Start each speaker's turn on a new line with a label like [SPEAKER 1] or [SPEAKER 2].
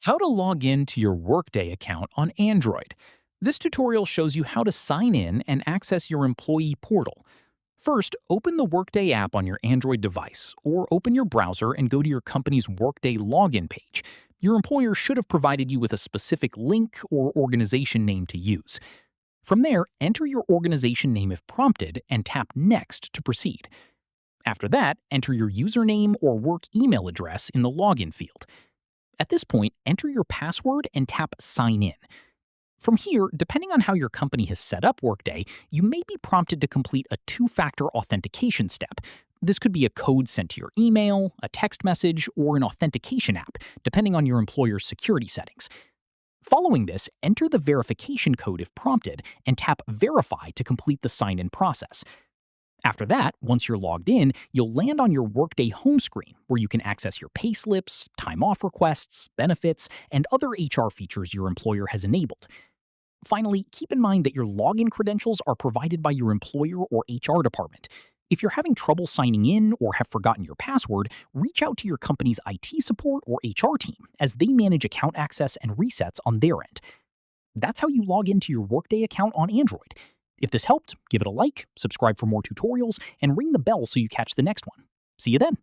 [SPEAKER 1] How to log in to your Workday account on Android. This tutorial shows you how to sign in and access your employee portal. First, open the Workday app on your Android device, or open your browser and go to your company's Workday login page. Your employer should have provided you with a specific link or organization name to use. From there, enter your organization name if prompted and tap Next to proceed. After that, enter your username or work email address in the login field. At this point, enter your password and tap Sign In. From here, depending on how your company has set up Workday, you may be prompted to complete a two-factor authentication step. This could be a code sent to your email, a text message, or an authentication app, depending on your employer's security settings. Following this, enter the verification code if prompted and tap Verify to complete the sign-in process. After that, once you're logged in, you'll land on your Workday home screen where you can access your pay slips, time off requests, benefits, and other HR features your employer has enabled. Finally, keep in mind that your login credentials are provided by your employer or HR department. If you're having trouble signing in or have forgotten your password, reach out to your company's IT support or HR team as they manage account access and resets on their end. That's how you log into your Workday account on Android. If this helped, give it a like, subscribe for more tutorials, and ring the bell so you catch the next one. See you then.